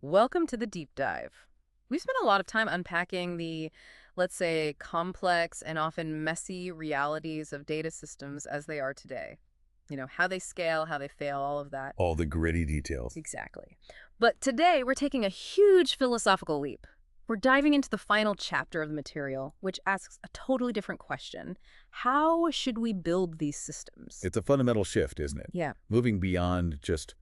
Welcome to the deep dive. We've spent a lot of time unpacking the, let's say, complex and often messy realities of data systems as they are today. How they scale, how they fail, all of that. All the gritty details. Exactly. But today we're taking a huge philosophical leap. We're diving into the final chapter of the material, which asks a totally different question. How should we build these systems? It's a fundamental shift, isn't it? Yeah. Moving beyond just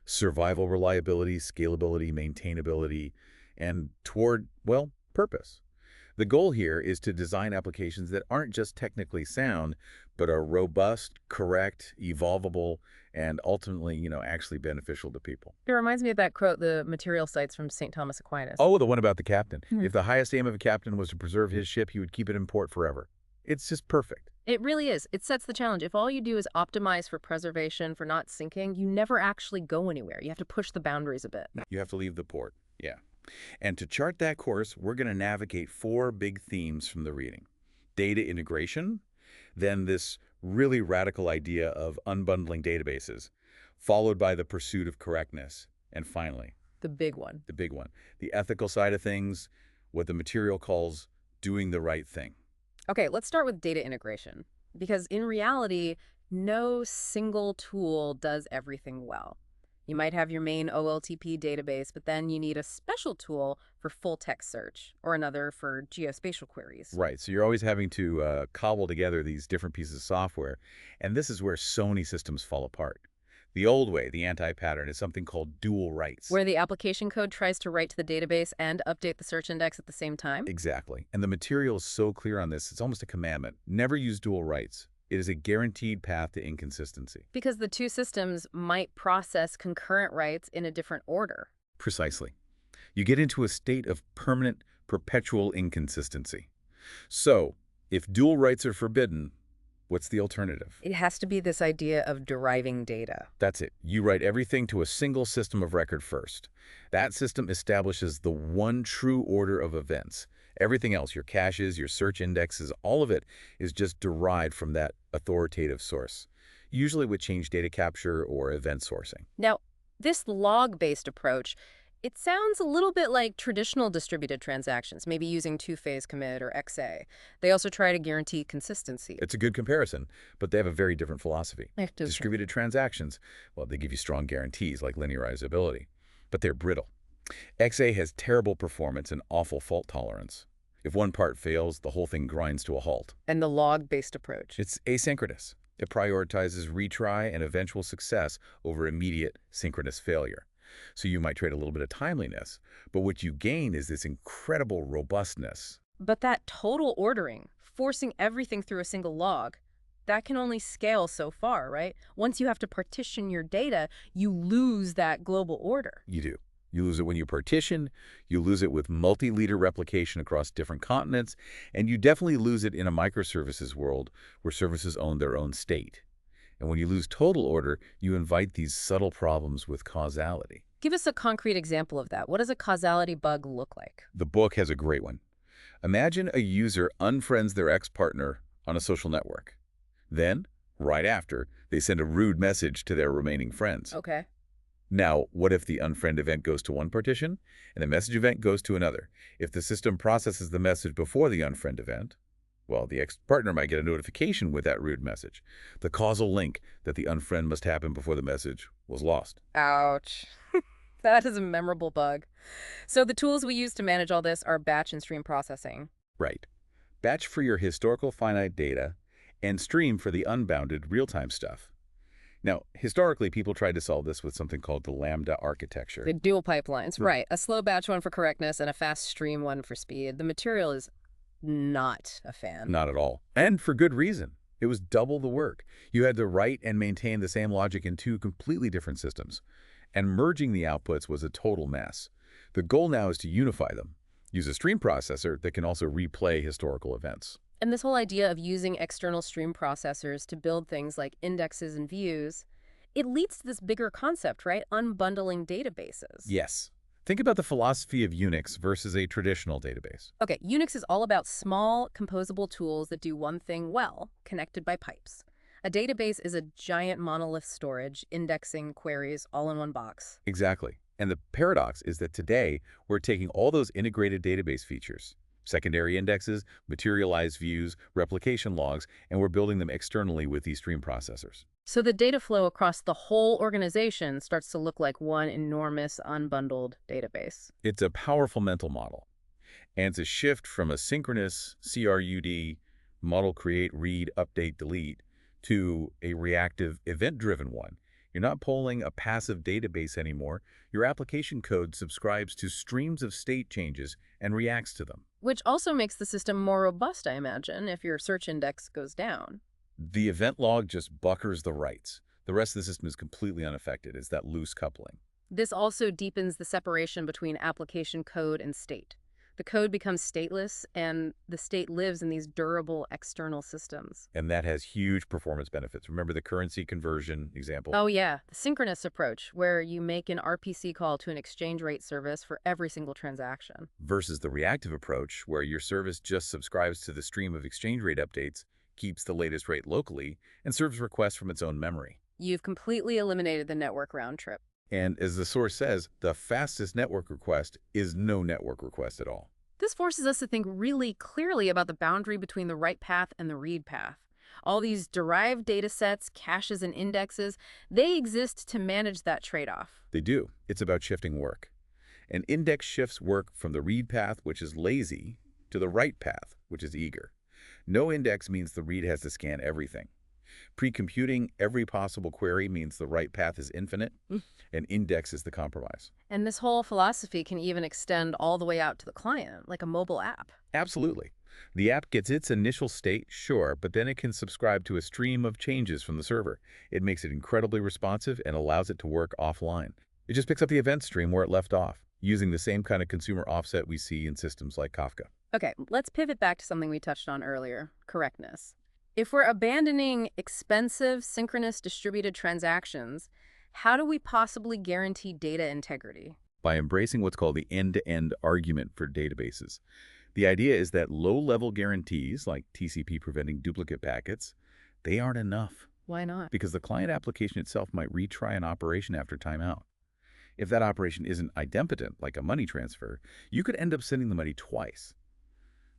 survival reliability, scalability, maintainability, and toward, well, purpose. The goal here is to design applications that aren't just technically sound, but are robust, correct, evolvable, and ultimately, actually beneficial to people. It reminds me of that quote the material cites from St. Thomas Aquinas. Oh, the one about the captain. Hmm. If the highest aim of a captain was to preserve his ship, he would keep it in port forever. It's just perfect. It really is. It sets the challenge. If all you do is optimize for preservation, for not sinking, you never actually go anywhere. You have to push the boundaries a bit. You have to leave the port. Yeah. And to chart that course, we're going to navigate four big themes from the reading. Data integration, then this really radical idea of unbundling databases, followed by the pursuit of correctness, and finally, The big one. the big one, the ethical side of things, what the material calls doing the right thing. Okay, let's start with data integration. Because in reality, no single tool does everything well. You might have your main OLTP database, but then you need a special tool for full text search or another for geospatial queries. Right, so you're always having to cobble together these different pieces of software, and this is where so many systems fall apart. The old way, the anti-pattern, is something called dual writes. Where the application code tries to write to the database and update the search index at the same time? Exactly. And the material is so clear on this, it's almost a commandment. Never use dual writes. It is a guaranteed path to inconsistency. Because the two systems might process concurrent writes in a different order. Precisely. You get into a state of permanent, perpetual inconsistency. So, if dual writes are forbidden, what's the alternative? It has to be this idea of deriving data. That's it. You write everything to a single system of record first. That system establishes the one true order of events. Everything else, your caches, your search indexes, all of it is just derived from that authoritative source, usually with change data capture or event sourcing. Now, this log-based approach, it sounds a little bit like traditional distributed transactions, maybe using two-phase commit or XA. They also try to guarantee consistency. It's a good comparison, but they have a very different philosophy. I have to- Distributed transactions, well, they give you strong guarantees like linearizability, but they're brittle. XA has terrible performance and awful fault tolerance. If one part fails, the whole thing grinds to a halt. And the log-based approach. It's asynchronous. It prioritizes retry and eventual success over immediate synchronous failure. So you might trade a little bit of timeliness, but what you gain is this incredible robustness. But that total ordering, forcing everything through a single log, that can only scale so far, right? Once you have to partition your data, you lose that global order. You do. You lose it when you partition, you lose it with multi-leader replication across different continents, and you definitely lose it in a microservices world where services own their own state. And when you lose total order, you invite these subtle problems with causality. Give us a concrete example of that. What does a causality bug look like? The book has a great one. Imagine a user unfriends their ex-partner on a social network. Then, right after, they send a rude message to their remaining friends. Okay. Now, what if the unfriend event goes to one partition and the message event goes to another? If the system processes the message before the unfriend event, well, the ex-partner might get a notification with that rude message. The causal link that the unfriend must happen before the message was lost. Ouch. That is a memorable bug. So the tools we use to manage all this are batch and stream processing. Right. Batch for your historical finite data and stream for the unbounded real-time stuff. Now, historically, people tried to solve this with something called the Lambda Architecture. The dual pipelines, right. A slow batch one for correctness and a fast stream one for speed. The material is not a fan. Not at all. And for good reason. It was double the work. You had to write and maintain the same logic in two completely different systems. And merging the outputs was a total mess. The goal now is to unify them. Use a stream processor that can also replay historical events. And this whole idea of using external stream processors to build things like indexes and views, it leads to this bigger concept, right? Unbundling databases. Yes. Think about the philosophy of Unix versus a traditional database. Okay, Unix is all about small, composable tools that do one thing well, connected by pipes. A database is a giant monolith storage, indexing, queries, all in one box. Exactly. And the paradox is that today, we're taking all those integrated database features, secondary indexes, materialized views, replication logs, and we're building them externally with these stream processors. So the data flow across the whole organization starts to look like one enormous unbundled database. It's a powerful mental model, and it's a shift from a synchronous CRUD, model create, read, update, delete, to a reactive, event-driven one. You're not polling a passive database anymore. Your application code subscribes to streams of state changes and reacts to them. Which also makes the system more robust, I imagine, if your search index goes down. The event log just buckers the writes. The rest of the system is completely unaffected. It's that loose coupling. This also deepens the separation between application code and state. The code becomes stateless, and the state lives in these durable external systems. And that has huge performance benefits. Remember the currency conversion example? Oh yeah, the synchronous approach, where you make an RPC call to an exchange rate service for every single transaction. Versus the reactive approach, where your service just subscribes to the stream of exchange rate updates, keeps the latest rate locally, and serves requests from its own memory. You've completely eliminated the network round trip. And as the source says, the fastest network request is no network request at all. This forces us to think really clearly about the boundary between the write path and the read path. All these derived datasets, caches, and indexes, they exist to manage that trade-off. They do. It's about shifting work. An index shifts work from the read path, which is lazy, to the write path, which is eager. No index means the read has to scan everything. Pre-computing every possible query means the write path is infinite, and index is the compromise. And this whole philosophy can even extend all the way out to the client, like a mobile app. Absolutely. The app gets its initial state, sure, but then it can subscribe to a stream of changes from the server. It makes it incredibly responsive and allows it to work offline. It just picks up the event stream where it left off, using the same kind of consumer offset we see in systems like Kafka. Okay, let's pivot back to something we touched on earlier, correctness. If we're abandoning expensive, synchronous distributed transactions, how do we possibly guarantee data integrity? By embracing what's called the end-to-end argument for databases. The idea is that low-level guarantees, like TCP preventing duplicate packets, they aren't enough. Why not? Because the client application itself might retry an operation after timeout. If that operation isn't idempotent, like a money transfer, you could end up sending the money twice.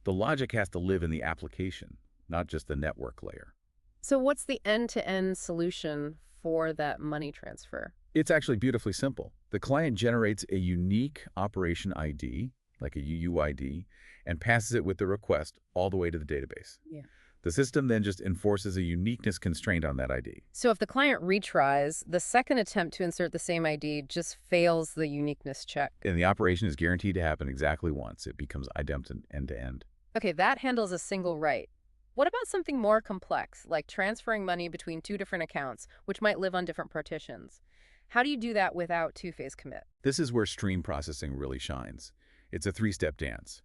The logic has to live in the application, not just the network layer. So what's the end-to-end solution for that money transfer? It's actually beautifully simple. The client generates a unique operation ID, like a UUID, and passes it with the request all the way to the database. Yeah. The system then just enforces a uniqueness constraint on that ID. So if the client retries, the second attempt to insert the same ID just fails the uniqueness check. And the operation is guaranteed to happen exactly once. It becomes idempotent end-to-end. Okay, that handles a single write. What about something more complex, like transferring money between two different accounts, which might live on different partitions? How do you do that without two-phase commit? This is where stream processing really shines. It's a three-step dance.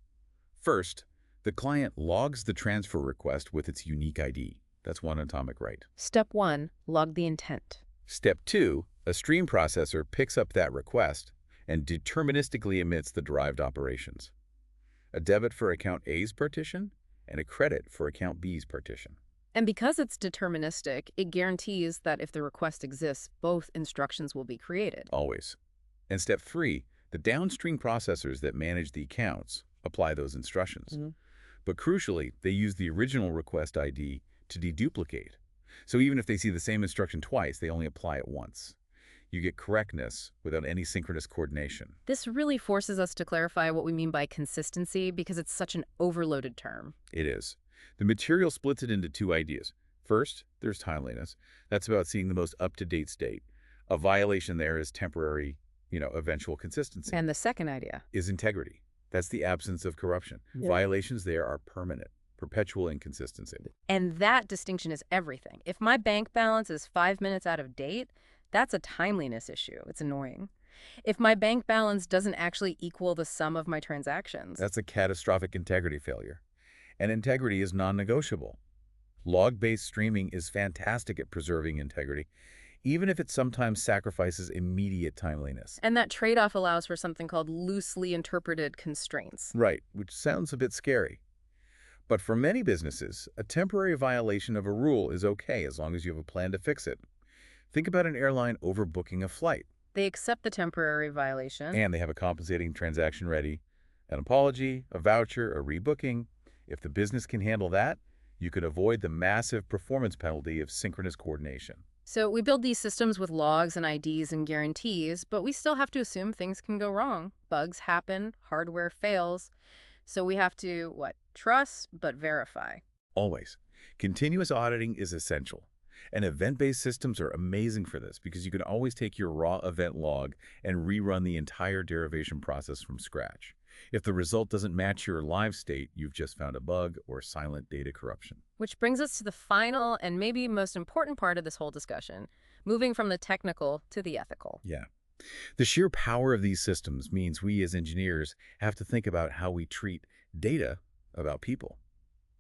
First, the client logs the transfer request with its unique ID. That's one atomic write. Step 1, log the intent. Step 2, a stream processor picks up that request and deterministically emits the derived operations. A debit for account A's partition and a credit for account B's partition. And because it's deterministic, it guarantees that if the request exists, both instructions will be created. Always. And step 3, the downstream processors that manage the accounts apply those instructions. But crucially, they use the original request ID to deduplicate. So even if they see the same instruction twice, they only apply it once. You get correctness without any synchronous coordination. This really forces us to clarify what we mean by consistency because it's such an overloaded term. It is. The material splits it into two ideas. First, there's timeliness. That's about seeing the most up-to-date state. A violation there is temporary, eventual consistency. And the second idea is integrity. That's the absence of corruption. Yeah. Violations there are permanent, perpetual inconsistency. And that distinction is everything. If my bank balance is 5 minutes out of date, that's a timeliness issue. It's annoying. If my bank balance doesn't actually equal the sum of my transactions, that's a catastrophic integrity failure. And integrity is non-negotiable. Log-based streaming is fantastic at preserving integrity, even if it sometimes sacrifices immediate timeliness. And that trade-off allows for something called loosely interpreted constraints. Right, which sounds a bit scary. But for many businesses, a temporary violation of a rule is okay as long as you have a plan to fix it. Think about an airline overbooking a flight. They accept the temporary violation. And they have a compensating transaction ready, an apology, a voucher, a rebooking. If the business can handle that, you could avoid the massive performance penalty of synchronous coordination. So we build these systems with logs and IDs and guarantees, but we still have to assume things can go wrong. Bugs happen, hardware fails. So we have to, what? Trust, but verify. Always. Continuous auditing is essential. And event-based systems are amazing for this because you can always take your raw event log and rerun the entire derivation process from scratch. If the result doesn't match your live state, you've just found a bug or silent data corruption. Which brings us to the final and maybe most important part of this whole discussion, moving from the technical to the ethical. Yeah. The sheer power of these systems means we as engineers have to think about how we treat data about people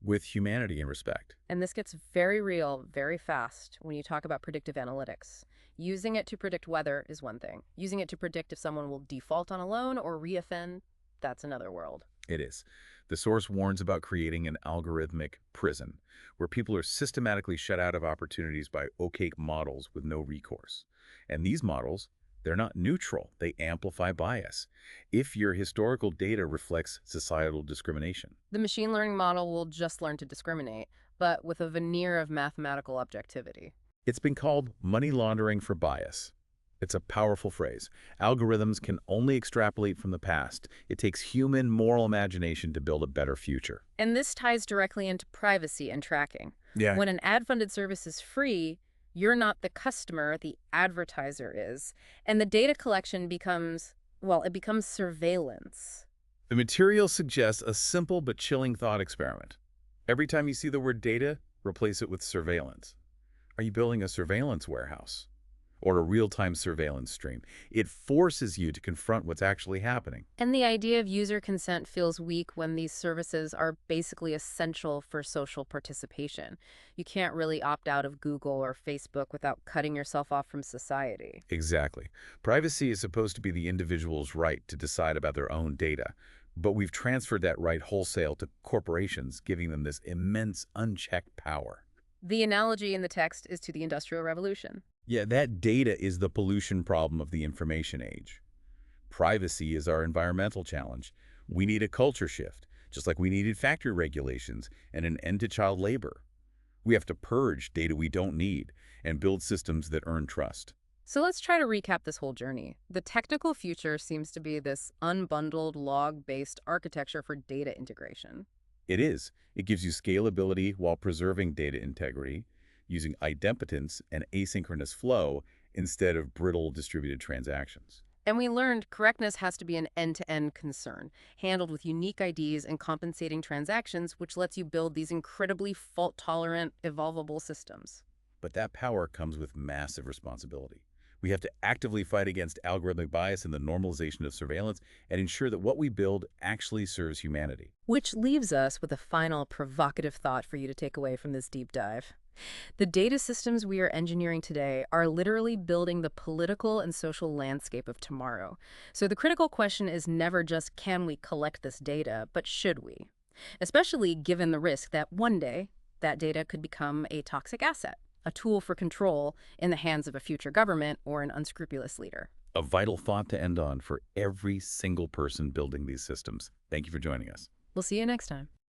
with humanity and respect. And this gets very real very fast when you talk about predictive analytics. Using it to predict weather is one thing. Using it to predict if someone will default on a loan or reoffend, that's another world. It is. The source warns about creating an algorithmic prison where people are systematically shut out of opportunities by opaque models with no recourse. And these models, they're not neutral. They amplify bias if your historical data reflects societal discrimination. The machine learning model will just learn to discriminate, but with a veneer of mathematical objectivity. It's been called money laundering for bias. It's a powerful phrase. Algorithms can only extrapolate from the past. It takes human moral imagination to build a better future. And this ties directly into privacy and tracking. Yeah. When an ad-funded service is free, you're not the customer, the advertiser is. And the data collection becomes, well, it becomes surveillance. The material suggests a simple but chilling thought experiment. Every time you see the word data, replace it with surveillance. Are you building a surveillance warehouse? Or a real-time surveillance stream? It forces you to confront what's actually happening. And the idea of user consent feels weak when these services are basically essential for social participation. You can't really opt out of Google or Facebook without cutting yourself off from society. Exactly. Privacy is supposed to be the individual's right to decide about their own data, but we've transferred that right wholesale to corporations, giving them this immense unchecked power. The analogy in the text is to the Industrial Revolution. Yeah, that data is the pollution problem of the information age. Privacy is our environmental challenge. We need a culture shift, just like we needed factory regulations and an end to child labor. We have to purge data we don't need and build systems that earn trust. So let's try to recap this whole journey. The technical future seems to be this unbundled log-based architecture for data integration. It is. It gives you scalability while preserving data integrity, using idempotence and asynchronous flow instead of brittle distributed transactions. And we learned correctness has to be an end-to-end concern, handled with unique IDs and compensating transactions, which lets you build these incredibly fault-tolerant, evolvable systems. But that power comes with massive responsibility. We have to actively fight against algorithmic bias and the normalization of surveillance and ensure that what we build actually serves humanity. Which leaves us with a final provocative thought for you to take away from this deep dive. The data systems we are engineering today are literally building the political and social landscape of tomorrow. So the critical question is never just can we collect this data, but should we? Especially given the risk that one day that data could become a toxic asset, a tool for control in the hands of a future government or an unscrupulous leader. A vital thought to end on for every single person building these systems. Thank you for joining us. We'll see you next time.